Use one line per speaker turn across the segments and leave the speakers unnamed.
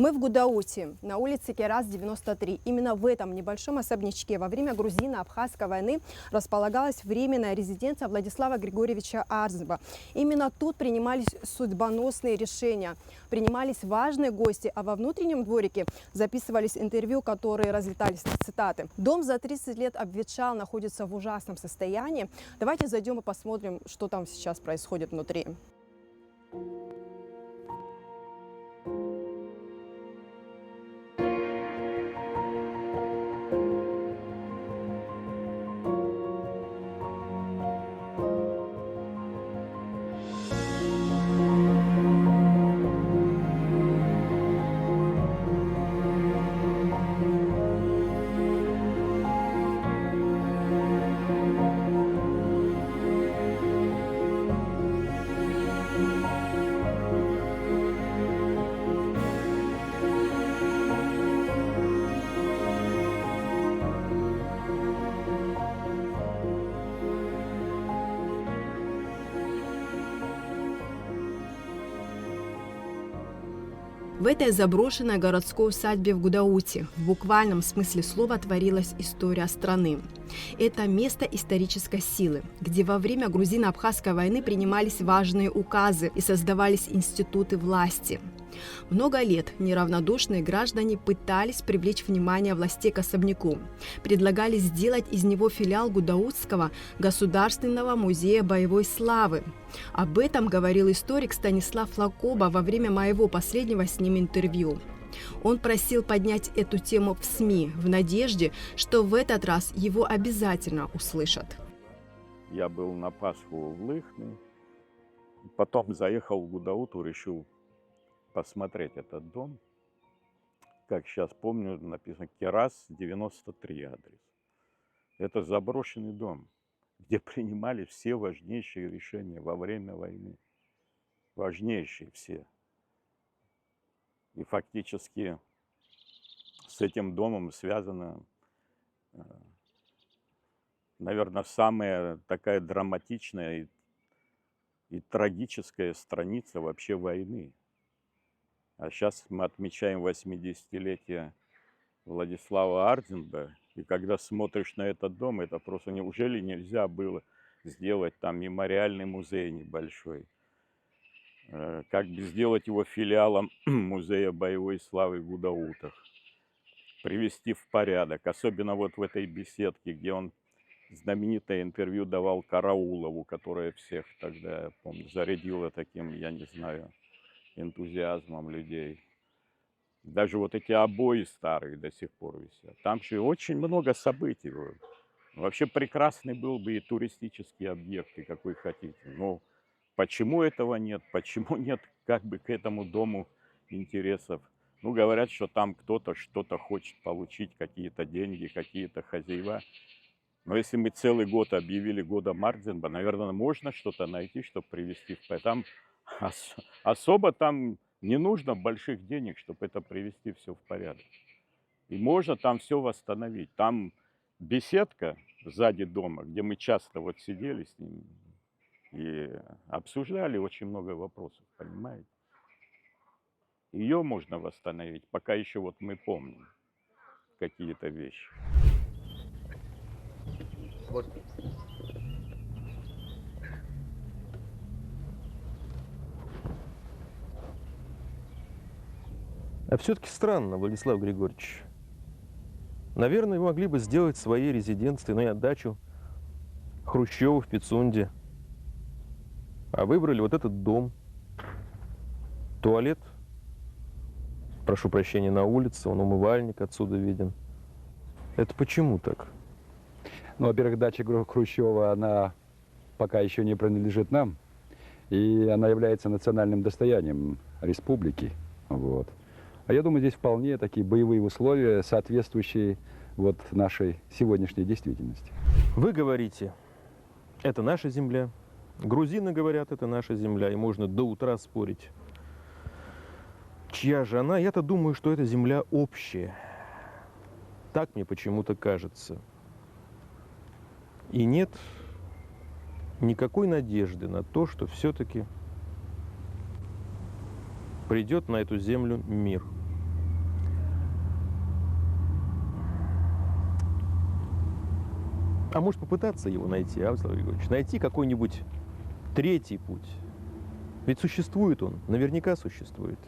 Мы в Гудауте, на улице Керас, 93. Именно в этом небольшом особнячке во время грузино-абхазской войны располагалась временная резиденция Владислава Григорьевича Арзенба. Именно тут принимались судьбоносные решения, принимались важные гости, а во внутреннем дворике записывались интервью, которые разлетались на цитаты. Дом за 30 лет обветшал, находится в ужасном состоянии. Давайте зайдем и посмотрим, что там сейчас происходит внутри. В этой заброшенной городской усадьбе в Гудауте в буквальном смысле слова творилась история страны. Это место исторической силы, где во время грузино-абхазской войны принимались важные указы и создавались институты власти. Много лет неравнодушные граждане пытались привлечь внимание властей к особняку. Предлагали сделать из него филиал Гудаутского государственного музея боевой славы. Об этом говорил историк Станислав Лакоба во время моего последнего с ним интервью. Он просил поднять эту тему в СМИ в надежде, что в этот раз его обязательно услышат.
Я был на Пасху в Лыхне, потом заехал в Гудауту, решил посмотреть этот дом. Как сейчас помню, написано Керас, 93 адрес. Это заброшенный дом, где принимали все важнейшие решения во время войны. Важнейшие все. И фактически с этим домом связана, наверное, самая такая драматичная и трагическая страница вообще войны. А сейчас мы отмечаем 80-летие Владислава Арзенба. И когда смотришь на этот дом, это просто неужели нельзя было сделать там мемориальный музей небольшой? Как бы сделать его филиалом музея боевой славы в Гудаутах? Привести в порядок. Особенно вот в этой беседке, где он знаменитое интервью давал Караулову, которая всех тогда, я помню, зарядила таким, я не знаю, энтузиазмом людей. Даже вот эти обои старые до сих пор висят. Там же очень много событий. Вообще прекрасный был бы и туристический объект, и какой хотите. Но почему этого нет? Почему нет как бы к этому дому интересов? Ну, говорят, что там кто-то что-то хочет получить, какие-то деньги, какие-то хозяева. Но если мы целый год объявили годом Арзенба, наверное, можно что-то найти, чтобы привести в порядок. Там особо там не нужно больших денег, чтобы это привести все в порядок. И можно там все восстановить. Там беседка сзади дома, где мы часто вот сидели с ним и обсуждали очень много вопросов, понимаете? Ее можно восстановить, пока еще вот мы помним какие-то вещи.
Вот.
А все-таки странно, Владислав Григорьевич. Наверное, вы могли бы сделать своей резиденцией, дачу Хрущева в Пицунде. А выбрали вот этот дом. Туалет, прошу прощения, на улице, умывальник отсюда виден. Это почему так?
Ну, во-первых, дача Хрущева, она пока еще не принадлежит нам. И она является национальным достоянием республики. Вот. А я думаю, здесь вполне такие боевые условия, соответствующие вот нашей сегодняшней действительности.
Вы говорите, это наша земля. Грузины говорят, это наша земля. И можно до утра спорить, чья же она. Я-то думаю, что эта земля общая. Так мне почему-то кажется. И нет никакой надежды на то, что все-таки придет на эту землю мир. А может попытаться его найти, Владислав Григорьевич? Найти какой-нибудь третий путь. Ведь существует он, наверняка существует.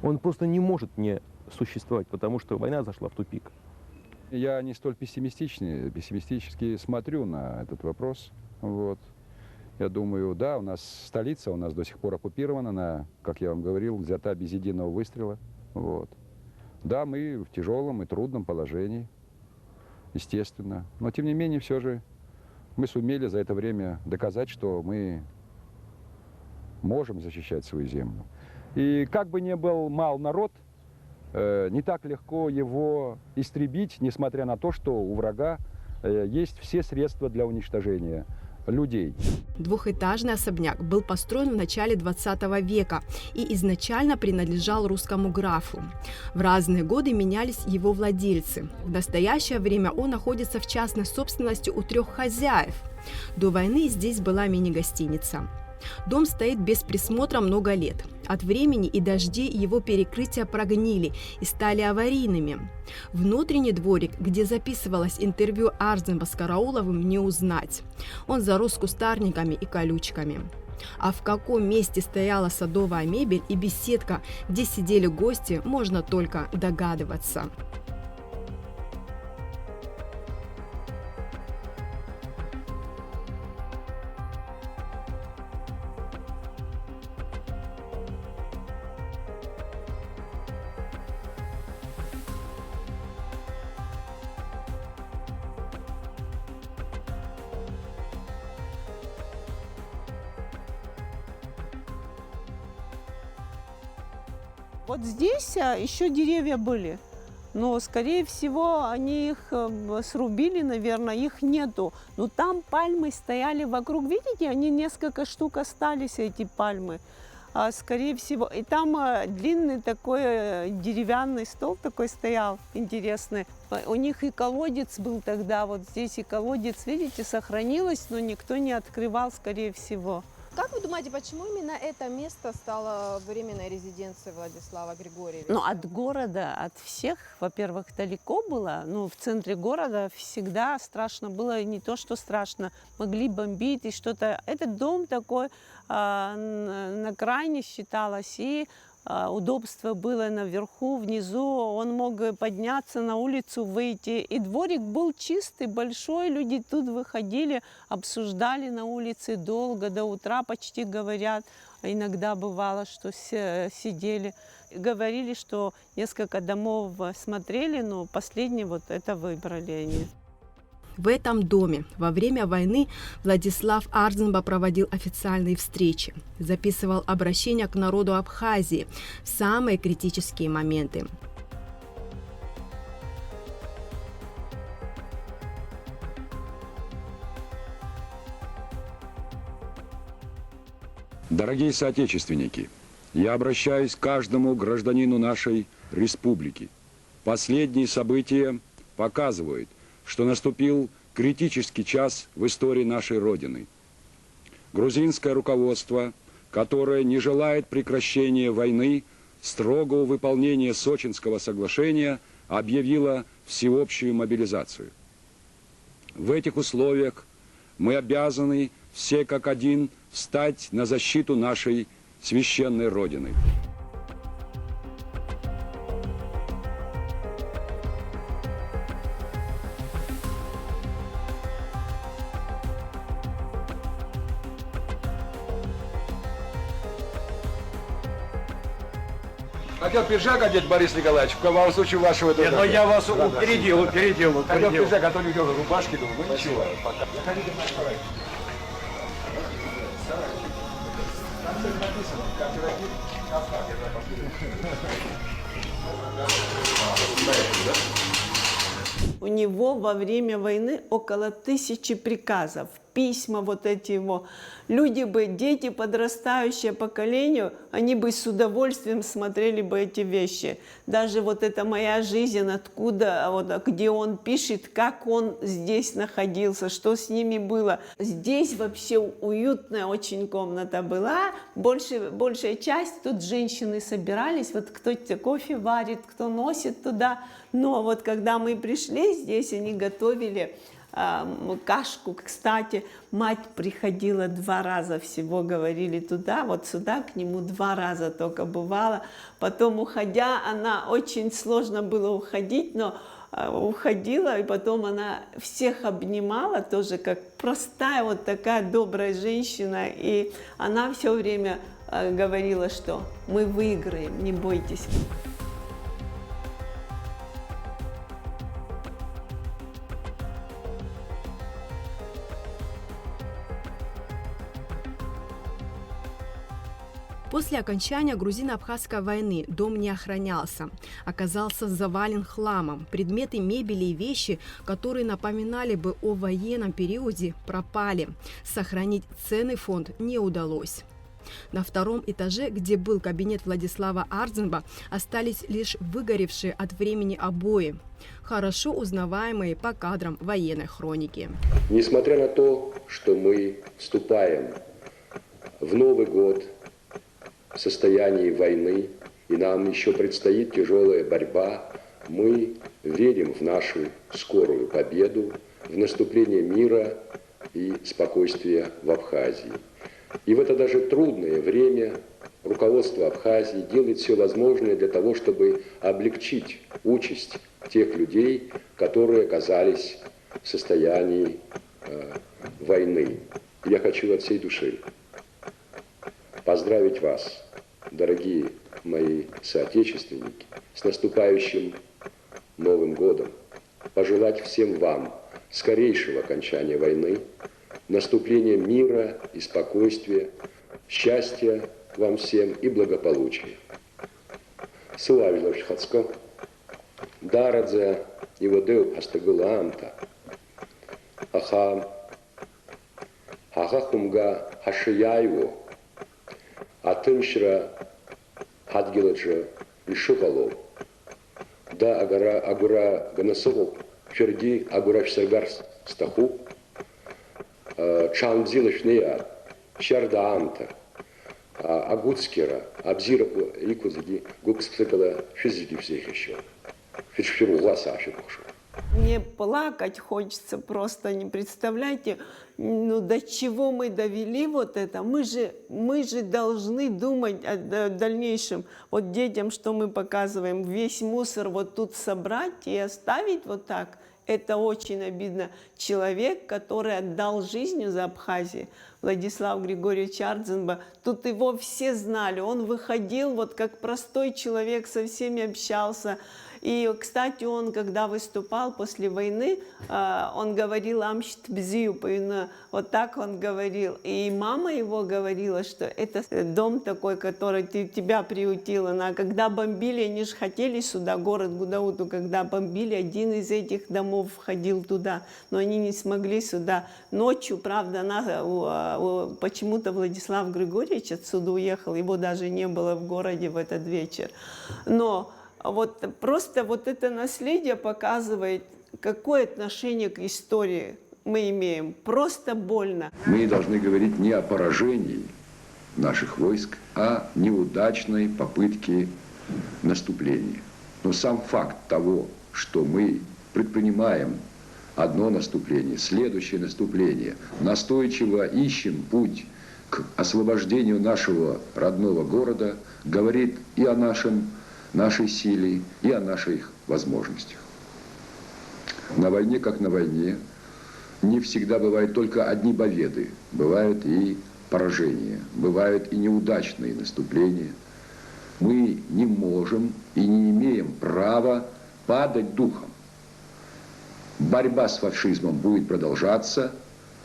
Он просто не может не существовать, потому что война зашла в тупик.
Я не столь пессимистически смотрю на этот вопрос. Вот. Я думаю, да, у нас столица у нас до сих пор оккупирована, она, как я вам говорил, взята без единого выстрела. Вот. Да, мы в тяжелом и трудном положении, естественно. Но, тем не менее, все же мы сумели за это время доказать, что мы можем защищать свою землю. И как бы ни был мал народ, не так легко его истребить, несмотря на то, что у врага есть все средства для уничтожения людей.
Двухэтажный особняк был построен в начале 20 века и изначально принадлежал русскому графу. В разные годы менялись его владельцы. В настоящее время он находится в частной собственности у 3 хозяев. До войны здесь была мини-гостиница. Дом стоит без присмотра много лет. От времени и дождей его перекрытия прогнили и стали аварийными. Внутренний дворик, где записывалось интервью Арзамба с Карауловым, не узнать. Он зарос кустарниками и колючками. А в каком месте стояла садовая мебель и беседка, где сидели гости, можно только догадываться.
Вот здесь еще деревья были, но, скорее всего, они их срубили, наверное, их нету. Но там пальмы стояли вокруг, видите, они несколько штук остались, эти пальмы. Скорее всего, и там длинный такой деревянный стол такой стоял, интересный. У них и колодец был тогда, вот здесь и колодец, видите, сохранилось, но никто не открывал, скорее всего.
Как вы думаете, почему именно это место стало временной резиденцией Владислава Григорьевича?
Ну, от города, от всех, во-первых, далеко было. Ну, в центре города всегда страшно было, не то, что страшно, могли бомбить и что-то. Этот дом такой на крайне считалось, и удобство было наверху, внизу. Он мог подняться на улицу, выйти. И дворик был чистый, большой. Люди тут выходили, обсуждали на улице долго, до утра почти говорят. А иногда бывало, что сидели. Говорили, что несколько домов смотрели, но последний вот это выбрали они.
В этом доме во время войны Владислав Арзамба проводил официальные встречи, записывал обращения к народу Абхазии в самые критические моменты.
Дорогие соотечественники, я обращаюсь к каждому гражданину нашей республики. Последние события показывают, что наступил критический час в истории нашей Родины. Грузинское руководство, которое не желает прекращения войны, строгого выполнения Сочинского соглашения, объявило всеобщую мобилизацию. В этих условиях мы обязаны все как один встать на защиту нашей священной Родины.
Хотел пиджак одеть, Борис Николаевич, в случае вашего...
Нет, но я вас упередил.
Хотел пиджак, а то не делал рубашки, думаю, ну ничего.
У него во время войны около 1000 приказов, письма вот эти его. Люди бы, дети, подрастающее поколение, они бы с удовольствием смотрели бы эти вещи. Даже вот эта моя жизнь, откуда, вот, где он пишет, как он здесь находился, что с ними было. Здесь вообще уютная очень комната была. Большая часть, тут женщины собирались, вот кто кофе варит, кто носит туда. Но вот когда мы пришли, здесь они готовили кашку. Кстати, мать приходила 2 раза всего, говорили, туда, вот сюда, к нему 2 раза только бывала. Потом, уходя, она очень сложно было уходить, но уходила, и потом она всех обнимала, тоже как простая вот такая добрая женщина, и она все время говорила, что мы выиграем, не бойтесь.
После окончания грузино-абхазской войны дом не охранялся, оказался завален хламом. Предметы мебели и вещи, которые напоминали бы о военном периоде, пропали. Сохранить ценный фонд не удалось. На 2-м этаже, где был кабинет Владислава Ардзинба, остались лишь выгоревшие от времени обои, хорошо узнаваемые по кадрам военной хроники.
Несмотря на то, что мы вступаем в Новый год в состоянии войны, и нам еще предстоит тяжелая борьба, мы верим в нашу скорую победу, в наступление мира и спокойствия в Абхазии. И в это даже трудное время руководство Абхазии делает все возможное для того, чтобы облегчить участь тех людей, которые оказались в состоянии войны. Я хочу от всей души поздравить вас, дорогие мои соотечественники, с наступающим Новым годом, пожелать всем вам скорейшего окончания войны, наступления мира и спокойствия, счастья вам всем и благополучия. Славилович Хацко, Дарадзе и Водеу Астагулаамта, Аха Хумга Хашияево, Атымшра Хадгиладжа Ишугалов, да Агура Ганасову, Ферди Агура Фсергарс Стаху, Чамдзилашнея, Чардаамта, Агуцкера, Абзира Икузаги, Гукспсекала физики всех еще. Фишфиру гласа Афируши.
Мне плакать хочется просто, не представляете, ну до чего мы довели вот это. Мы же должны думать о дальнейшем. Вот детям, что мы показываем, весь мусор вот тут собрать и оставить вот так. Это очень обидно. Человек, который отдал жизнь за Абхазию, Владислав Григорьевич Ардзинба, тут его все знали. Он выходил вот как простой человек, со всеми общался. И, кстати, он, когда выступал после войны, он говорил «Амщит бзию», вот так он говорил. И мама его говорила, что это дом такой, который тебя приютил. Когда бомбили, они же хотели сюда, город Гудауту, когда бомбили, один из этих домов входил туда, но они не смогли сюда. Ночью, правда, почему-то Владислав Григорьевич отсюда уехал, его даже не было в городе в этот вечер. Но вот просто вот это наследие показывает, какое отношение к истории мы имеем. Просто больно.
Мы должны говорить не о поражении наших войск, а неудачной попытке наступления. Но сам факт того, что мы предпринимаем одно наступление, следующее наступление, настойчиво ищем путь к освобождению нашего родного города, говорит и о нашей силе и о наших возможностях. На войне, как на войне, не всегда бывают только одни победы, бывают и поражения, бывают и неудачные наступления. Мы не можем и не имеем права падать духом. Борьба с фашизмом будет продолжаться.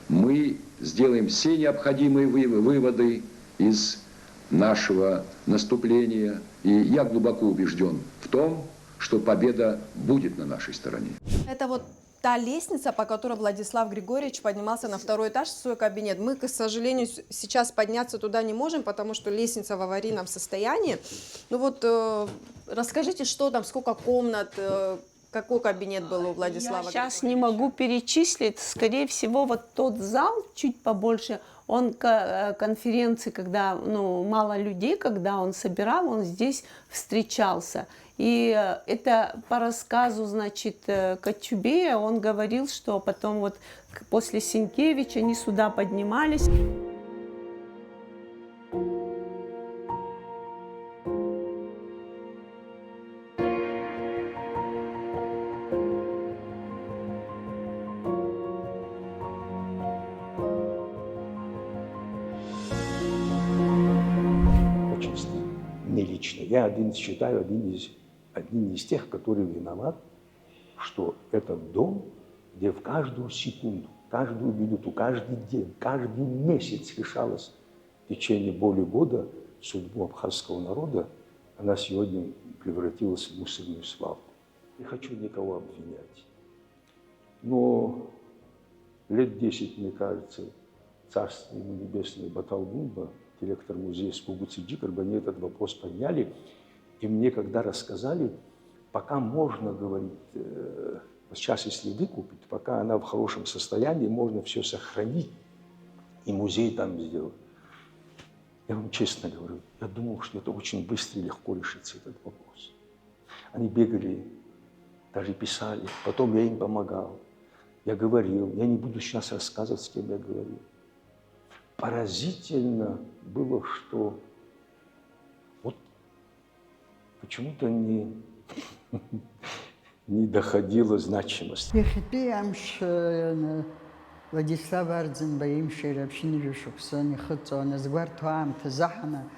Мы сделаем все необходимые выводы из нашего наступления. И я глубоко убежден в том, что победа будет на нашей стороне.
Это вот та лестница, по которой Владислав Григорьевич поднимался на 2-й этаж в свой кабинет. Мы, к сожалению, сейчас подняться туда не можем, потому что лестница в аварийном состоянии. Ну вот расскажите, что там, сколько комнат, Какой кабинет был у Владислава
Я сейчас
Григорьевича?
не могу перечислить. Скорее всего, вот тот зал чуть побольше, он конференции, когда мало людей, когда он собирал, он здесь встречался. И это по рассказу, значит, Кочубея, он говорил, что потом вот после Сенкевича они сюда поднимались.
Очень стыдно. Мне лично. Я считаю одним из тех, который виноват, что этот дом, где в каждую секунду, каждую минуту, каждый день, каждый месяц решалось в течение более года судьбу абхазского народа, она сегодня превратилась в мусорную свалку. Не хочу никого обвинять. Но лет 10, мне кажется, царство ему небесное Баталгунба, директор музея Спугуцидикарб, они этот вопрос подняли. И мне когда рассказали, пока можно говорить, сейчас если выкупить, пока она в хорошем состоянии, можно все сохранить и музей там сделать. Я вам честно говорю, я думал, что это очень быстро и легко решится этот вопрос. Они бегали, даже писали, потом я им помогал. Я говорил, я не буду сейчас рассказывать, с кем я говорил. Поразительно было, что вот почему-то не доходила значимость.
Владислав Ардзинба имшир общини шуксан хыцон згварту амт захана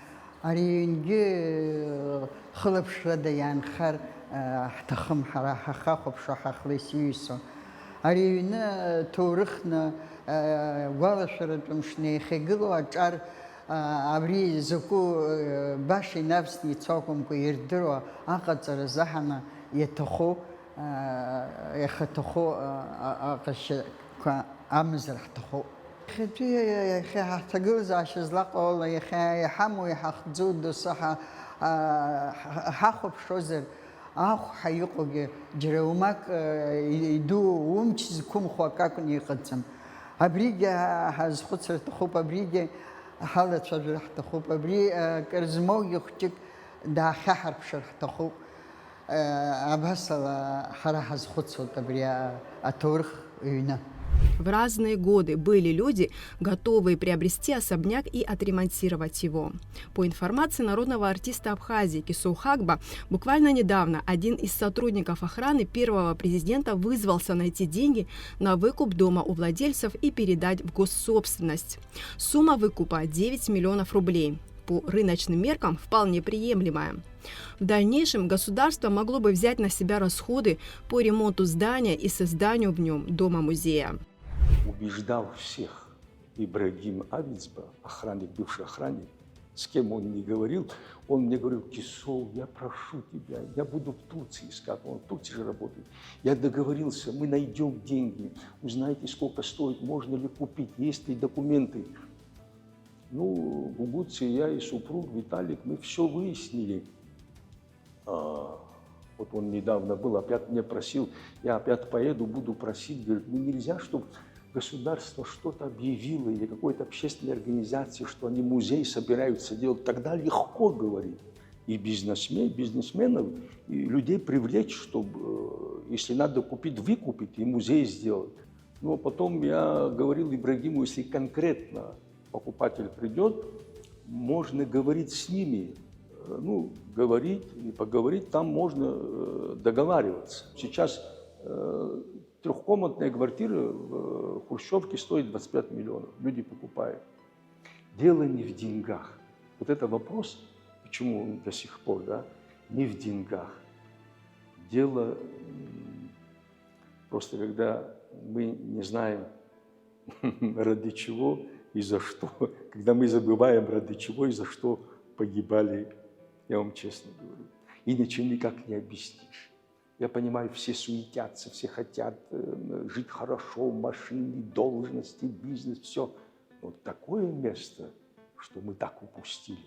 аринге хлопшрада янхар хтахм хараха хахопша хахлисюсо арина турхна валашратумшне хегило ачар абри зуку баши навсни цокумку ирдро акацар захана етохо ехатохо акаш أمزر حتخو خدي يا أخي حتجوز عشان زلاق والله يا أخي يحمو يحخزود الصحة حخب شوزر أخو حيقو جرومك يدو ومشي كم خواكاكن يقدم أبريج هز خسر تخوب أبريج حالة شجر تخوب أبري كرزمو يختك دا خحر بشر تخوب أبهصل حرا هز خسر تبري أتورخ ينا.
В разные годы были люди, готовые приобрести особняк и отремонтировать его. По информации народного артиста Абхазии Кису Хагба, буквально недавно один из сотрудников охраны первого президента вызвался найти деньги на выкуп дома у владельцев и передать в госсобственность. Сумма выкупа 9 миллионов рублей. По рыночным меркам вполне приемлемая. В дальнейшем государство могло бы взять на себя расходы по ремонту здания и созданию в нем дома-музея.
Убеждал всех Ибрагим Авицба, охранник, бывший охранник, с кем он не говорил, он мне говорил: Кисол, я прошу тебя, я буду в Турции искать, он в Турции же работает. Я договорился, мы найдем деньги, узнаете, сколько стоит, можно ли купить, есть ли документы. Ну, в Гугуце я и супруг Виталик, мы все выяснили. Вот он недавно был, опять меня просил, я опять поеду, буду просить, говорит, ну нельзя, чтобы государство что-то объявило или какой-то общественной организации, что они музей собираются делать. Тогда легко говорить. И бизнесменов, и людей привлечь, чтобы, если надо купить, выкупить и музей сделать. Но потом я говорил Ибрагиму, если конкретно покупатель придет, можно говорить с ними. Ну, говорить и поговорить, там можно договариваться. Сейчас трехкомнатная квартира в Хрущевке стоит 25 миллионов. Люди покупают. Дело не в деньгах. Вот это вопрос, почему он до сих пор, да, не в деньгах. Дело просто, когда мы не знаем, ради чего и за что, когда мы забываем, ради чего и за что погибали, я вам честно говорю. Иначе никак не объяснишь. Я понимаю, все суетятся, все хотят жить хорошо, машины, должности, бизнес, все. Но такое место, что мы так упустили.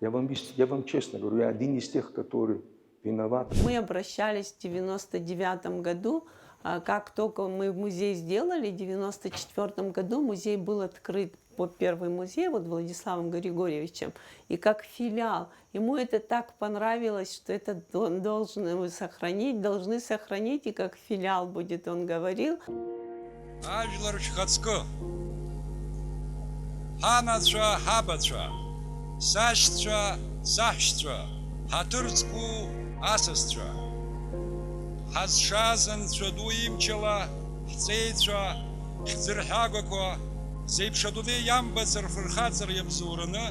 Я вам честно говорю, я один из тех, который виноваты.
Мы обращались в 1999 году. Как только мы музей сделали, в 1994 году музей был открыт, первый музей вот Владиславом Григорьевичем, и как филиал. Ему это так понравилось, что это должны сохранить, и как филиал будет, он говорил.
Хазшазанцәа ду имчала, ҳҵеицәа, хьӡырҳәагақәа, зеиԥшадунеи иамбаӡар фырхаҵар иабзоураны,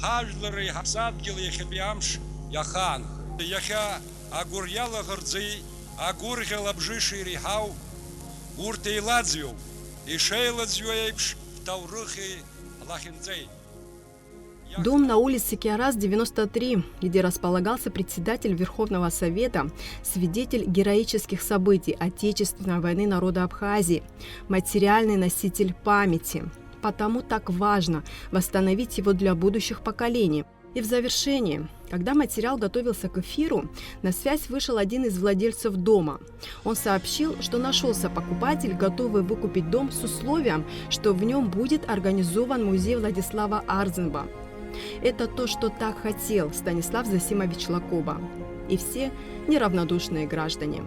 ҳажәлари ҳаԥсадгьыли иахьатәи амш иахаанхеит. Иахьа агәыр иалаӷырӡи, агәырӷьа лабжыши иреиҳау, урҭ еилаӡҩоуп, ишеилаӡҩо еиԥш ҳҭоурыхи ҳлахьынҵеи.
Дом на улице Киарас, 93, где располагался председатель Верховного Совета, свидетель героических событий Отечественной войны народа Абхазии, материальный носитель памяти. Потому так важно восстановить его для будущих поколений. И в завершении, когда материал готовился к эфиру, на связь вышел один из владельцев дома. Он сообщил, что нашелся покупатель, готовый выкупить дом с условием, что в нем будет организован музей Владислава Арзенба. Это то, что так хотел Станислав Зосимович Лакоба и все неравнодушные граждане.